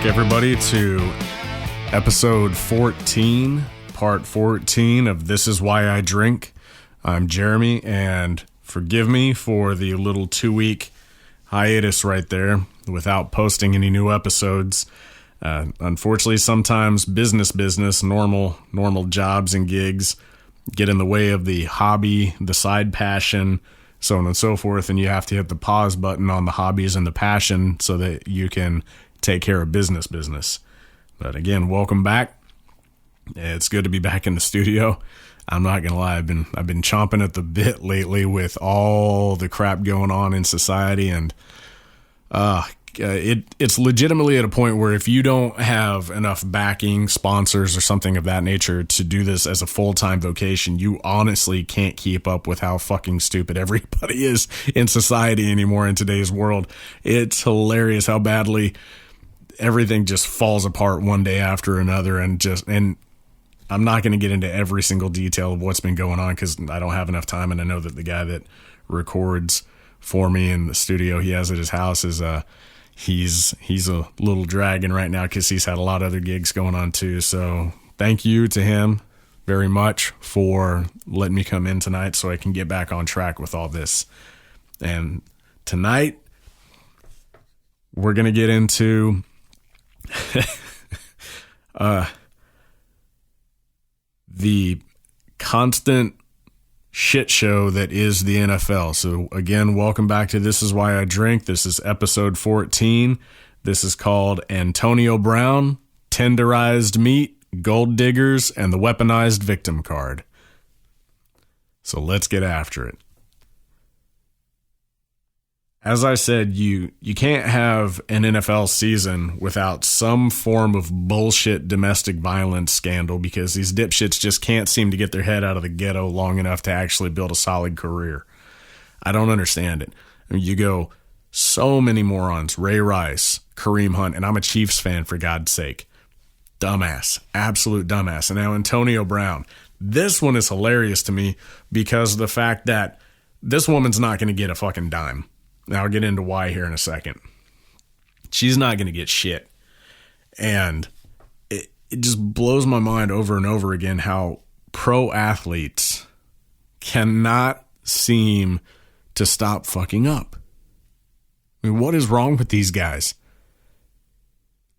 back, everybody, to episode 14, part 14 of This Is Why I Drink. I'm Jeremy, and forgive me for the little 2-week hiatus right there without posting any new episodes. Unfortunately, sometimes business, normal jobs and gigs get in the way of the hobby, the side passion, so on and so forth, and you have to hit the pause button on the hobbies and the passion so that you can take care of business. But again, welcome back. It's good to be back in the studio. I'm not gonna lie, I've been chomping at the bit lately with all the crap going on in society, and it's legitimately at a point where if you don't have enough backing, sponsors, or something of that nature to do this as a full-time vocation, you honestly can't keep up with how fucking stupid everybody is in society anymore in today's world. It's hilarious how badly everything just falls apart one day after another, and I'm not going to get into every single detail of what's been going on because I don't have enough time, and I know that the guy that records for me in the studio he has at his house is he's a little dragging right now because he's had a lot of other gigs going on too. So thank you to him very much for letting me come in tonight so I can get back on track with all this. And tonight we're going to get into the constant shit show that is the NFL. So again, welcome back to This Is Why I Drink. This is episode 14. This is called Antonio Brown, Tenderized Meat, Gold Diggers, and the Weaponized Victim Card. So let's get after it. As I said, you can't have an NFL season without some form of bullshit domestic violence scandal because these dipshits just can't seem to get their head out of the ghetto long enough to actually build a solid career. I don't understand it. I mean, you go, so many morons, Ray Rice, Kareem Hunt, and I'm a Chiefs fan for God's sake. Dumbass, absolute dumbass. And now Antonio Brown. This one is hilarious to me because of the fact that this woman's not going to get a fucking dime. Now I'll get into why here in a second. She's not going to get shit. And it just blows my mind over and over again how pro athletes cannot seem to stop fucking up. I mean, what is wrong with these guys?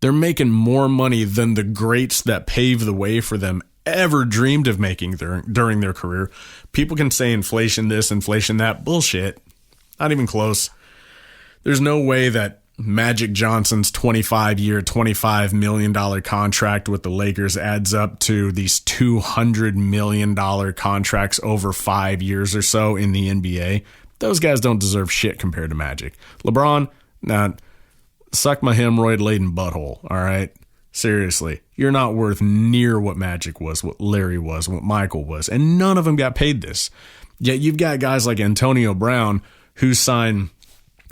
They're making more money than the greats that paved the way for them ever dreamed of making during their career. People can say inflation this, inflation that. Bullshit. Not even close. There's no way that Magic Johnson's 25-year, $25 million contract with the Lakers adds up to these $200 million contracts over 5 years or so in the NBA. Those guys don't deserve shit compared to Magic. LeBron, suck my hemorrhoid-laden butthole, all right? Seriously, you're not worth near what Magic was, what Larry was, what Michael was, and none of them got paid this. Yet you've got guys like Antonio Brown who signed,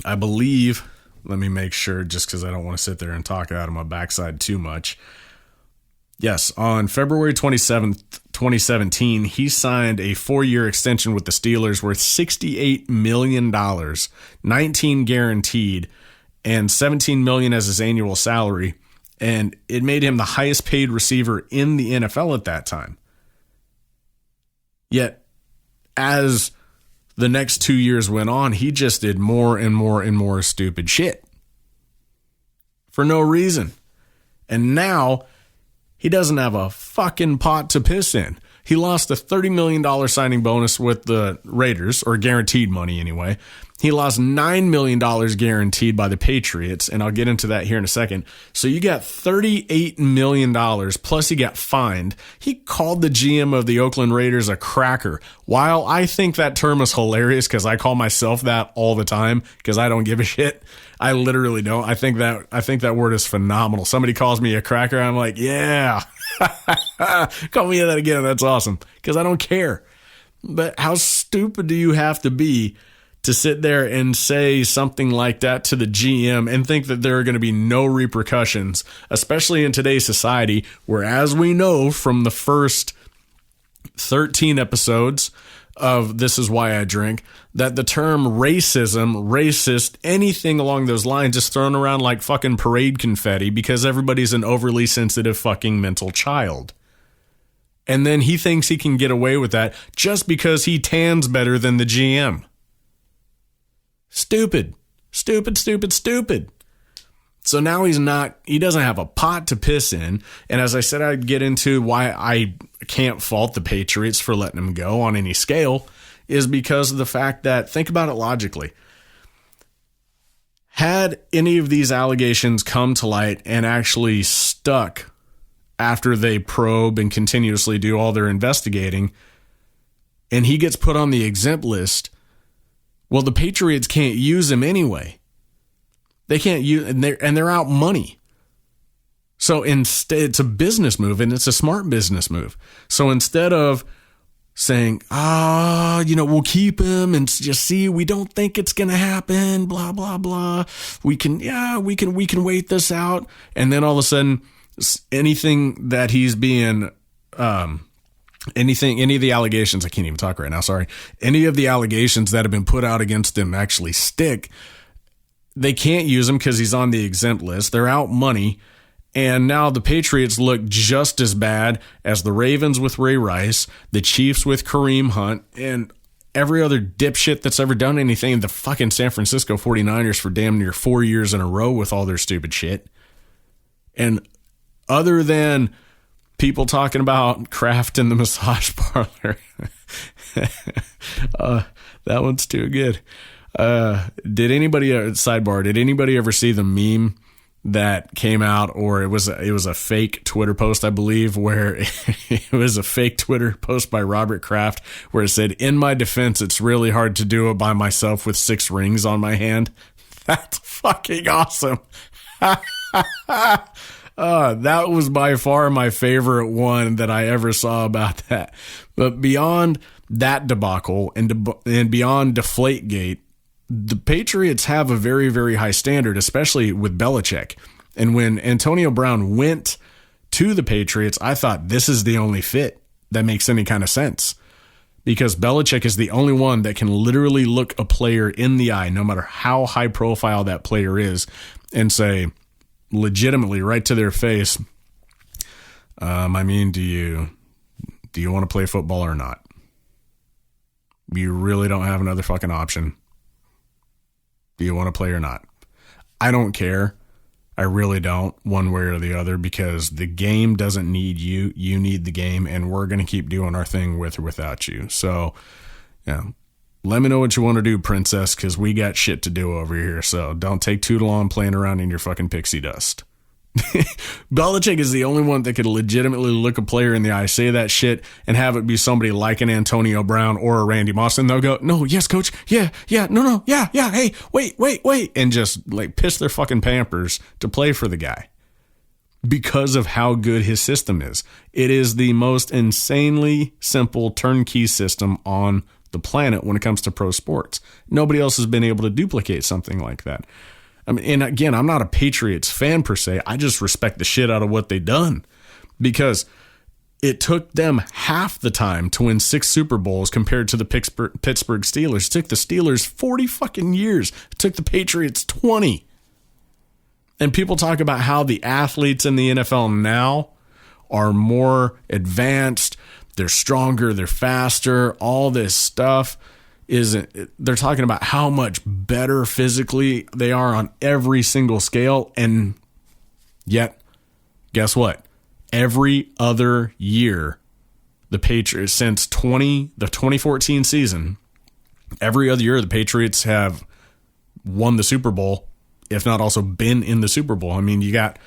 I believe, let me make sure just because I don't want to sit there and talk out of my backside too much. Yes, on February 27th, 2017, he signed a 4-year extension with the Steelers worth $68 million, 19 guaranteed, and $17 million as his annual salary. And it made him the highest paid receiver in the NFL at that time. Yet, as the next 2 years went on, he just did more and more and more stupid shit for no reason. And now he doesn't have a fucking pot to piss in. He lost a $30 million signing bonus with the Raiders, or guaranteed money anyway. He lost $9 million guaranteed by the Patriots, and I'll get into that here in a second. So you got $38 million, plus he got fined. He called the GM of the Oakland Raiders a cracker. While I think that term is hilarious because I call myself that all the time because I don't give a shit. I literally don't. I think that word is phenomenal. Somebody calls me a cracker, I'm like, yeah. Call me that again. That's awesome because I don't care. But how stupid do you have to be to sit there and say something like that to the GM and think that there are going to be no repercussions, especially in today's society where, as we know from the first 13 episodes of This Is Why I Drink that the term racism, racist, anything along those lines is thrown around like fucking parade confetti because everybody's an overly sensitive fucking mental child. And then he thinks he can get away with that just because he tans better than the GM. Stupid. Stupid, stupid, stupid. So now he doesn't have a pot to piss in. And as I said, I'd get into why I can't fault the Patriots for letting him go on any scale is because of the fact that, think about it logically. Had any of these allegations come to light and actually stuck after they probe and continuously do all their investigating, and he gets put on the exempt list, well, the Patriots can't use him anyway. They can't use, and they're out money. So instead, it's a business move, and it's a smart business move. So instead of saying, we'll keep him and just see, we don't think it's going to happen, blah, blah, blah. We can wait this out. And then all of a sudden, anything that he's being, any of the allegations, I can't even talk right now, sorry. Any of the allegations that have been put out against him actually stick. They can't use him because he's on the exempt list. They're out money. And now the Patriots look just as bad as the Ravens with Ray Rice, the Chiefs with Kareem Hunt, and every other dipshit that's ever done anything. The fucking San Francisco 49ers for damn near 4 years in a row with all their stupid shit. And other than people talking about Kraft in the massage parlor, that one's too good. Did anybody ever see the meme that came out, or it was a fake Twitter post, I believe, where it was a fake Twitter post by Robert Kraft where it said, "In my defense, it's really hard to do it by myself with 6 rings on my hand." That's fucking awesome. That was by far my favorite one that I ever saw about that. But beyond that debacle and beyond Deflategate, the Patriots have a very, very high standard, especially with Belichick. And when Antonio Brown went to the Patriots, I thought this is the only fit that makes any kind of sense. Because Belichick is the only one that can literally look a player in the eye, no matter how high profile that player is, and say, legitimately, right to their face, do you want to play football or not? You really don't have another fucking option. Do you want to play or not? I don't care. I really don't, one way or the other, because the game doesn't need you. You need the game, and we're going to keep doing our thing with or without you. So, yeah, let me know what you want to do, princess, because we got shit to do over here. So don't take too long playing around in your fucking pixie dust. Belichick is the only one that could legitimately look a player in the eye, say that shit, and have it be somebody like an Antonio Brown or a Randy Moss, and they'll go, "No, yes, coach, yeah, no, yeah, hey, wait," and just like piss their fucking pampers to play for the guy because of how good his system is. It is the most insanely simple turnkey system on the planet when it comes to pro sports. Nobody else has been able to duplicate something like that. I mean, and again, I'm not a Patriots fan per se. I just respect the shit out of what they've done, because it took them half the time to win 6 Super Bowls compared to the Pittsburgh Steelers. It took the Steelers 40 fucking years. It took the Patriots 20. And people talk about how the athletes in the NFL now are more advanced, they're stronger, they're faster, all this stuff. They're talking about how much better physically they are on every single scale, and yet, guess what? Every other year, the Patriots, since the 2014 season, every other year the Patriots have won the Super Bowl, if not also been in the Super Bowl. I mean, you got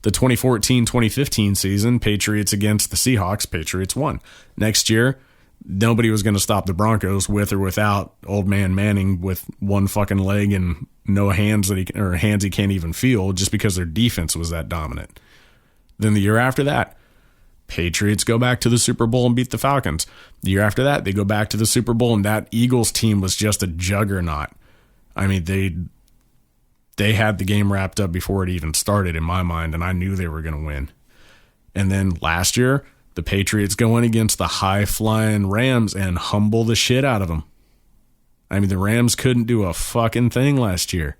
the 2014-2015 season, Patriots against the Seahawks, Patriots won. Next year, nobody was going to stop the Broncos with or without old man Manning with one fucking leg and no hands hands he can't even feel, just because their defense was that dominant. Then the year after that, Patriots go back to the Super Bowl and beat the Falcons. The year after that, they go back to the Super Bowl, and that Eagles team was just a juggernaut. I mean, they had the game wrapped up before it even started in my mind, and I knew they were going to win. And then last year, The Patriots go in against the high-flying Rams and humble the shit out of them. I mean, the Rams couldn't do a fucking thing last year.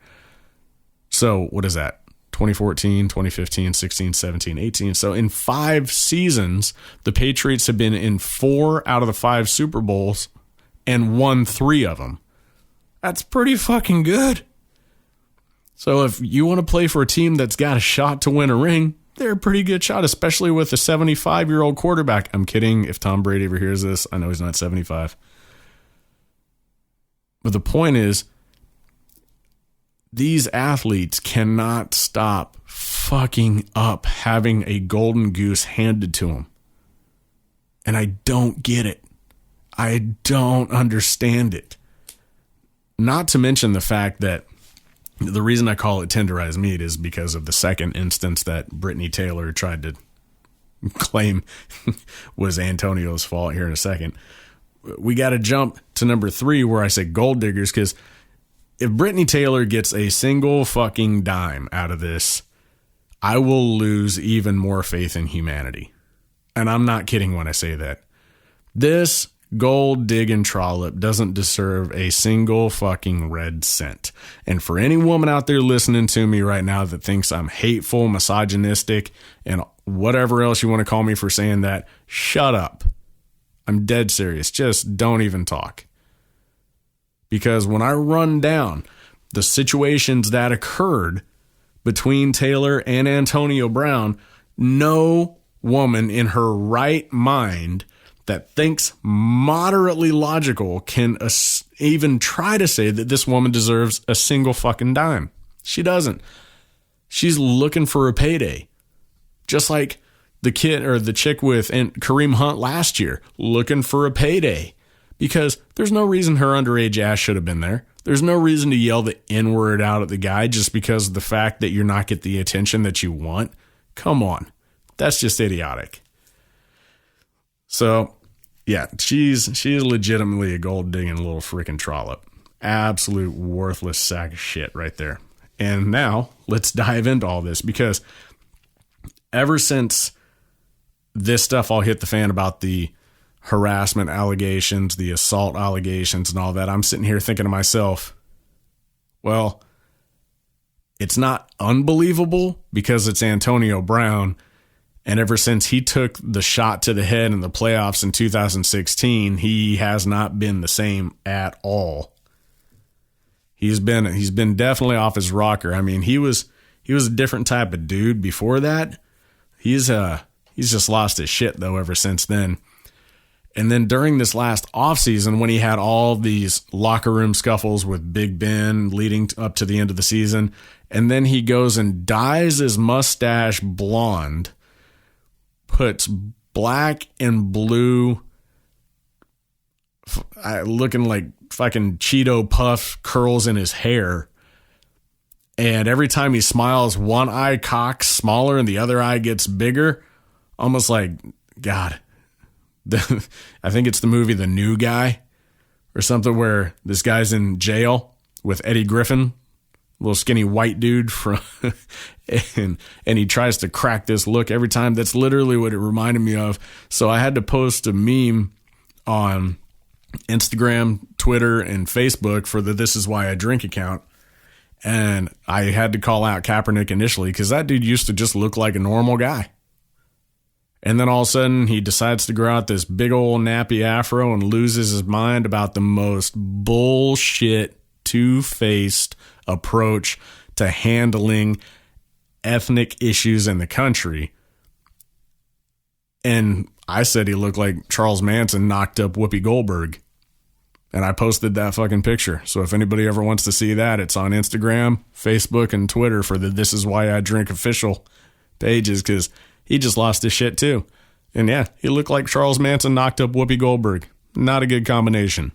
So, what is that? 2014, 2015, 16, 17, 18. So, in 5 seasons, the Patriots have been in 4 out of the 5 Super Bowls and won 3 of them. That's pretty fucking good. So, if you want to play for a team that's got a shot to win a ring, they're a pretty good shot, especially with a 75-year-old quarterback. I'm kidding. If Tom Brady ever hears this, I know he's not 75. But the point is, these athletes cannot stop fucking up having a golden goose handed to them. And I don't get it. I don't understand it. Not to mention the fact that the reason I call it tenderized meat is because of the second instance that Brittany Taylor tried to claim was Antonio's fault here in a second. We got to jump to number 3 where I say gold diggers, because if Brittany Taylor gets a single fucking dime out of this, I will lose even more faith in humanity. And I'm not kidding when I say that. This gold digging trollop doesn't deserve a single fucking red cent. And for any woman out there listening to me right now that thinks I'm hateful, misogynistic, and whatever else you want to call me for saying that, shut up. I'm dead serious. Just don't even talk. Because when I run down the situations that occurred between Taylor and Antonio Brown, no woman in her right mind that thinks moderately logical can even try to say that this woman deserves a single fucking dime. She doesn't. She's looking for a payday. Just like the kid or the chick with Kareem Hunt last year, looking for a payday. Because there's no reason her underage ass should have been there. There's no reason to yell the N-word out at the guy just because of the fact that you're not getting the attention that you want. Come on. That's just idiotic. So, yeah, she is legitimately a gold-digging little freaking trollop. Absolute worthless sack of shit right there. And now, let's dive into all this, because ever since this stuff all hit the fan about the harassment allegations, the assault allegations and all that, I'm sitting here thinking to myself, well, it's not unbelievable because it's Antonio Brown. And ever since he took the shot to the head in the playoffs in 2016, he has not been the same at all. He's been definitely off his rocker. I mean, he was a different type of dude before that. He's just lost his shit though ever since then. And then during this last offseason, when he had all these locker room scuffles with Big Ben leading up to the end of the season, and then he goes and dyes his mustache blonde, puts black and blue looking like fucking Cheeto Puff curls in his hair. And every time he smiles, one eye cocks smaller and the other eye gets bigger. Almost like, God, I think it's the movie The New Guy or something where this guy's in jail with Eddie Griffin, little skinny white dude from and he tries to crack this look every time. That's literally what it reminded me of. So I had to post a meme on Instagram, Twitter, and Facebook for the This Is Why I Drink account. And I had to call out Kaepernick initially because that dude used to just look like a normal guy. And then all of a sudden he decides to grow out this big old nappy afro and loses his mind about the most bullshit, two-faced approach to handling ethnic issues in the country. And I said he looked like Charles Manson knocked up Whoopi Goldberg. And I posted that fucking picture. So if anybody ever wants to see that, it's on Instagram, Facebook, and Twitter for the This Is Why I Drink official pages, because he just lost his shit too. And yeah, he looked like Charles Manson knocked up Whoopi Goldberg. Not a good combination.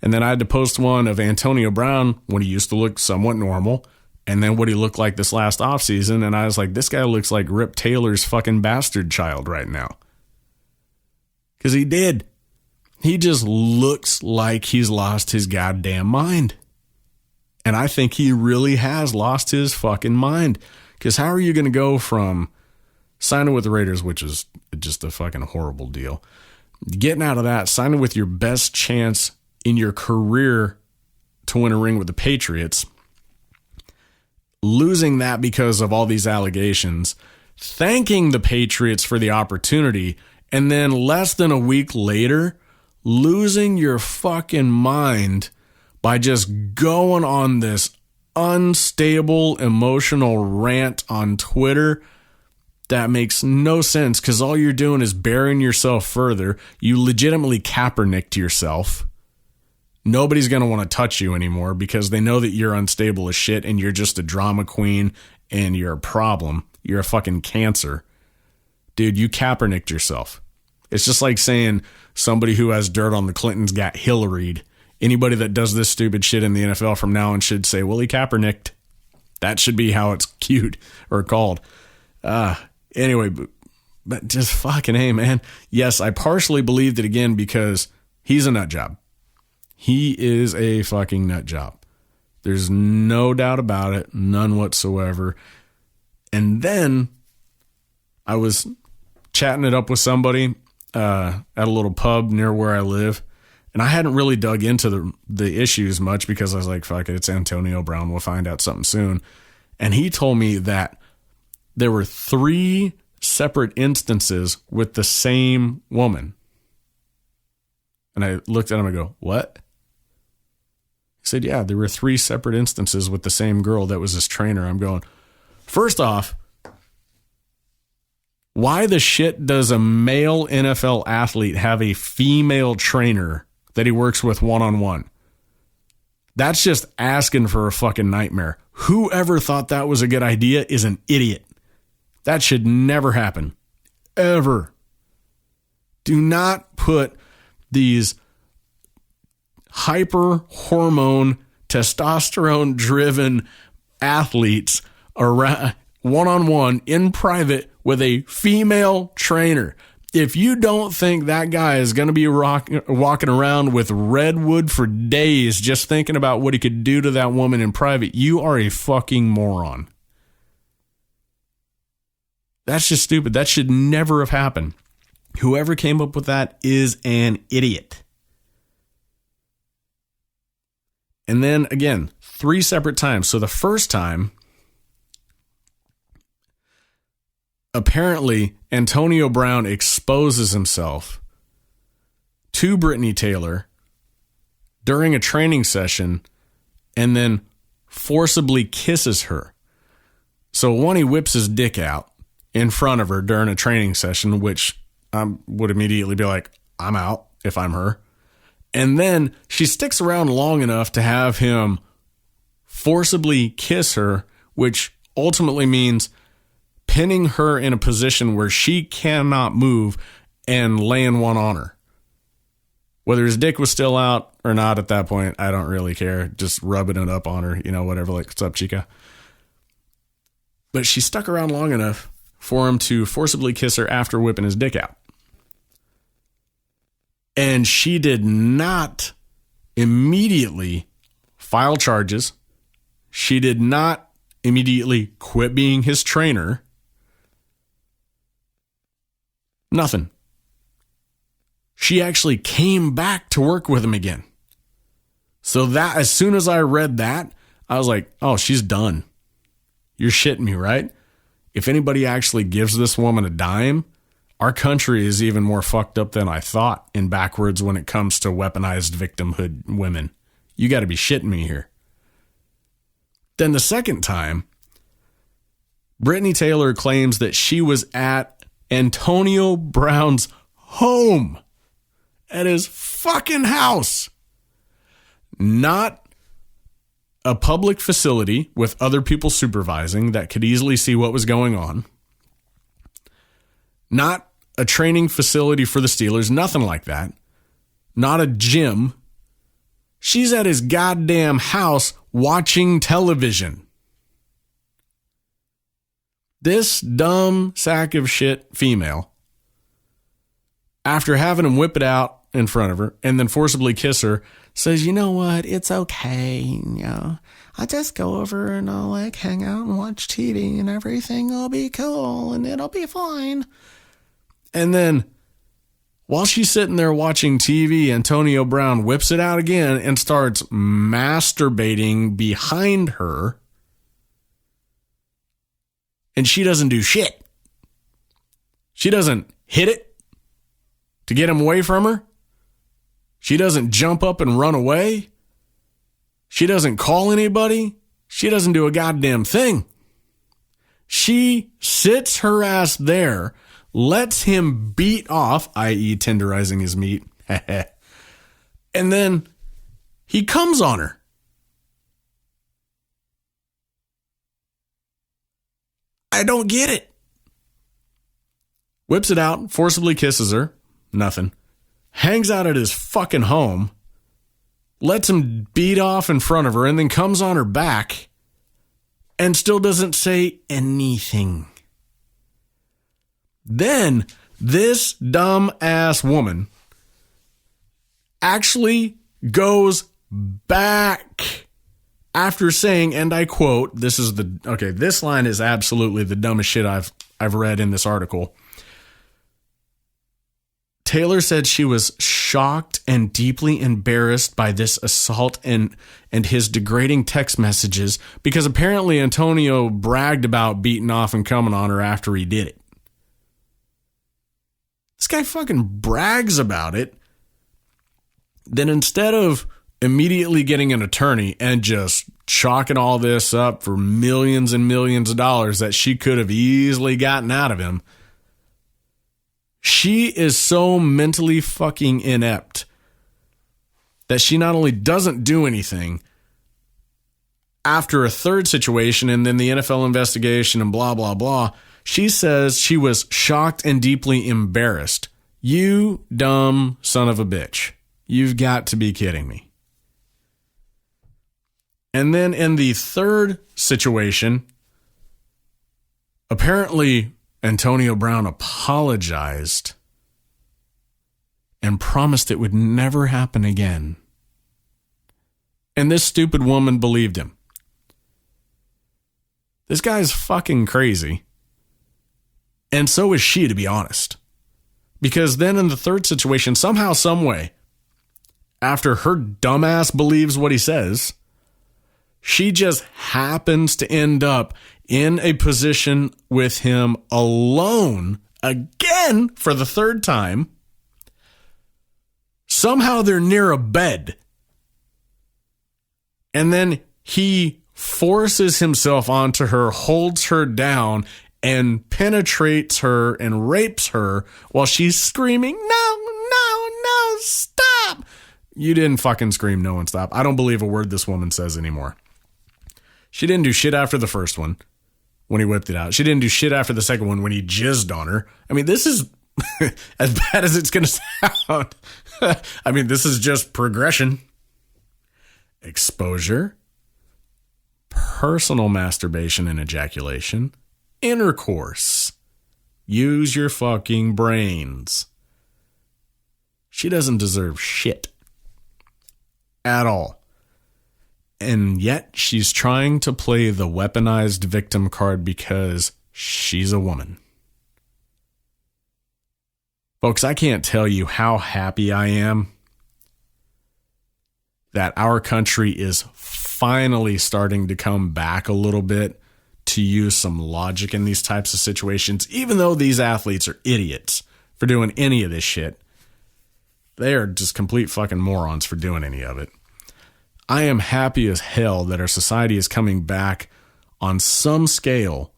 And then I had to post one of Antonio Brown when he used to look somewhat normal, and then what he looked like this last offseason. And I was like, this guy looks like Rip Taylor's fucking bastard child right now. Because he did. He just looks like he's lost his goddamn mind. And I think he really has lost his fucking mind. Because how are you going to go from signing with the Raiders, which is just a fucking horrible deal. Getting out of that, signing with your best chance in your career to win a ring with the Patriots, losing that because of all these allegations, thanking the Patriots for the opportunity, and then less than a week later, losing your fucking mind by just going on this unstable emotional rant on Twitter that makes no sense, because all you're doing is burying yourself further. You legitimately Kaepernicked yourself. Nobody's going to want to touch you anymore because they know that you're unstable as shit and you're just a drama queen and you're a problem. You're a fucking cancer. Dude, you Kaepernicked yourself. It's just like saying somebody who has dirt on the Clintons got Hillaried. Anybody that does this stupid shit in the NFL from now on should say, well, he Kaepernicked. That should be how it's cued or called. Anyway, but just fucking hey, man. Yes, I partially believed it again because he's a nut job. He is a fucking nut job. There's no doubt about it. None whatsoever. And then I was chatting it up with somebody at a little pub near where I live. And I hadn't really dug into the issues much because I was like, fuck it, it's Antonio Brown. We'll find out something soon. And he told me that there were 3 separate instances with the same woman. And I looked at him and I go, what? He said, yeah, there were 3 separate instances with the same girl that was his trainer. I'm going, first off, why the shit does a male NFL athlete have a female trainer that he works with one-on-one? That's just asking for a fucking nightmare. Whoever thought that was a good idea is an idiot. That should never happen. Ever. Do not put these hyper hormone, testosterone driven athletes around one-on-one in private with a female trainer. If you don't think that guy is going to be walking around with redwood for days just thinking about what he could do to that woman in private, you are a fucking moron. That's just stupid. That should never have happened. Whoever came up with that is an idiot. And then again, 3 separate times. So the first time, apparently Antonio Brown exposes himself to Brittany Taylor during a training session and then forcibly kisses her. So one, he whips his dick out in front of her during a training session, which I would immediately be like, I'm out if I'm her. And then she sticks around long enough to have him forcibly kiss her, which ultimately means pinning her in a position where she cannot move and laying one on her. Whether his dick was still out or not at that point, I don't really care. Just rubbing it up on her, whatever, like, what's up, chica? But she stuck around long enough for him to forcibly kiss her after whipping his dick out. And she did not immediately file charges. She did not immediately quit being his trainer. Nothing. She actually came back to work with him again. So that, as soon as I read that, I was like, oh, she's done. You're shitting me, right? If anybody actually gives this woman a dime, our country is even more fucked up than I thought and backwards when it comes to weaponized victimhood women. You got to be shitting me here. Then the second time, Brittany Taylor claims that she was at Antonio Brown's home, at his fucking house, not a public facility with other people supervising that could easily see what was going on, not a training facility for the Steelers, nothing like that, not a gym. She's at his goddamn house watching television. This dumb sack of shit female, after having him whip it out in front of her and then forcibly kiss her, says, you know what, it's okay, I'll just go over and I'll hang out and watch TV and everything will be cool and it'll be fine. And then while she's sitting there watching TV, Antonio Brown whips it out again and starts masturbating behind her. And she doesn't do shit. She doesn't hit it to get him away from her. She doesn't jump up and run away. She doesn't call anybody. She doesn't do a goddamn thing. She sits her ass there, lets him beat off, i.e. tenderizing his meat, and then he comes on her. I don't get it. Whips it out, forcibly kisses her, nothing. Hangs out at his fucking home, lets him beat off in front of her, and then comes on her back and still doesn't say anything. Then this dumb ass woman actually goes back after saying, and I quote, this line is absolutely the dumbest shit I've read in this article. Taylor said she was shocked and deeply embarrassed by this assault and his degrading text messages because apparently Antonio bragged about beating off and coming on her after he did it. This guy fucking brags about it. Then instead of immediately getting an attorney and just chalking all this up for millions and millions of dollars that she could have easily gotten out of him, she is so mentally fucking inept that she not only doesn't do anything after a third situation and then the NFL investigation and blah, blah, blah. She says she was shocked and deeply embarrassed. You dumb son of a bitch. You've got to be kidding me. And then in the third situation, apparently Antonio Brown apologized and promised it would never happen again. And this stupid woman believed him. This guy's fucking crazy. And so is she, to be honest. Because then in the third situation, somehow, some way, after her dumbass believes what he says, she just happens to end up in a position with him alone again for the third time. Somehow they're near a bed. And then he forces himself onto her, holds her down, and penetrates her and rapes her while she's screaming, no, no, no, stop. You didn't fucking scream no and stop. I don't believe a word this woman says anymore. She didn't do shit after the first one when he whipped it out. She didn't do shit after the second one when he jizzed on her. I mean, this is as bad as it's going to sound. I mean, this is just progression. Exposure, personal masturbation and ejaculation, intercourse. Use your fucking brains. She doesn't deserve shit at all. And yet she's trying to play the weaponized victim card because she's a woman. Folks, I can't tell you how happy I am that our country is finally starting to come back a little bit to use some logic in these types of situations, even though these athletes are idiots for doing any of this shit. They are just complete fucking morons for doing any of it. I am happy as hell that our society is coming back on some scale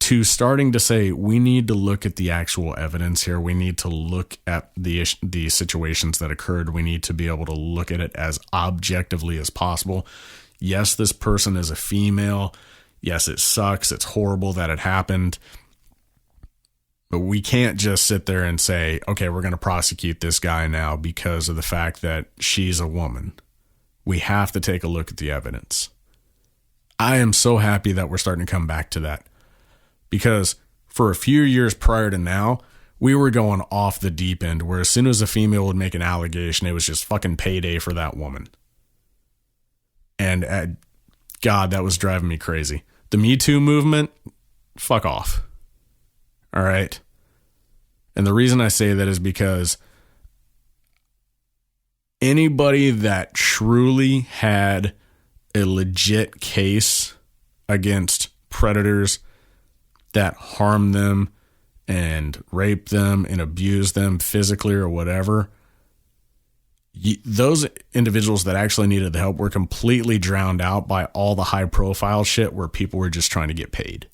to starting to say, we need to look at the actual evidence here. We need to look at the situations that occurred. We need to be able to look at it as objectively as possible. Yes, this person is a female. Yes, it sucks. It's horrible that it happened. But we can't just sit there and say, okay, we're going to prosecute this guy now because of the fact that she's a woman. We have to take a look at the evidence. I am so happy that we're starting to come back to that. Because for a few years prior to now, we were going off the deep end where as soon as a female would make an allegation, it was just fucking payday for that woman. And God, that was driving me crazy. The Me Too movement, fuck off. All right. And the reason I say that is because anybody that truly had a legit case against predators that harm them and rape them and abuse them physically or whatever, those individuals that actually needed the help were completely drowned out by all the high profile shit where people were just trying to get paid.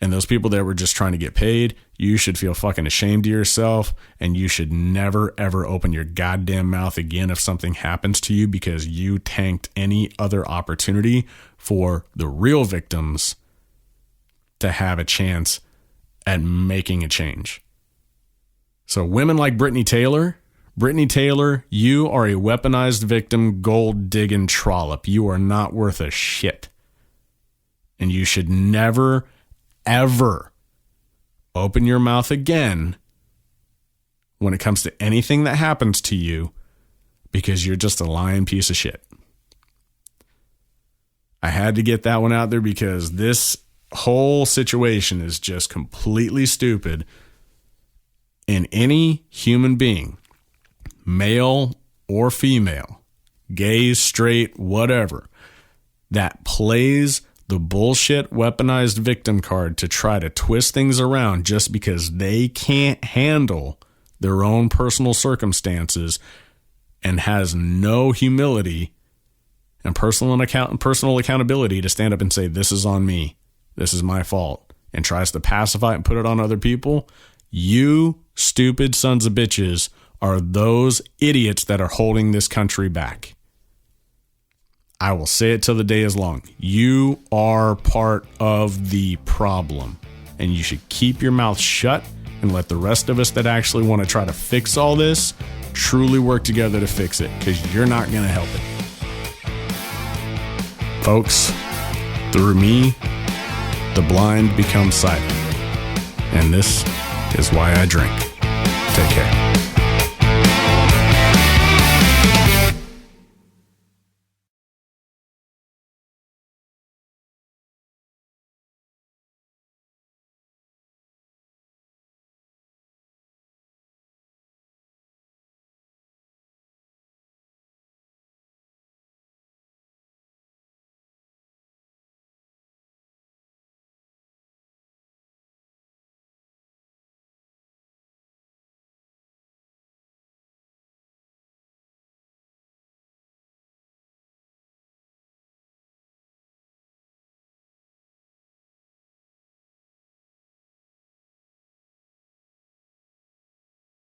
And those people that were just trying to get paid, you should feel fucking ashamed of yourself, and you should never, ever open your goddamn mouth again if something happens to you, because you tanked any other opportunity for the real victims to have a chance at making a change. So women like Brittany Taylor, you are a weaponized victim, gold digging trollop. You are not worth a shit. And you should never, ever open your mouth again when it comes to anything that happens to you, because you're just a lying piece of shit. I had to get that one out there because this whole situation is just completely stupid. And any human being, male or female, gay, straight, whatever, that plays the bullshit weaponized victim card to try to twist things around just because they can't handle their own personal circumstances and has no humility and personal accountability to stand up and say, this is on me, this is my fault, and tries to pacify it and put it on other people, you stupid sons of bitches are those idiots that are holding this country back. I will say it till the day is long. You are part of the problem, and you should keep your mouth shut and let the rest of us that actually want to try to fix all this truly work together to fix it, because you're not going to help it. Folks, through me, the blind become sighted. And this is why I drink. Take care.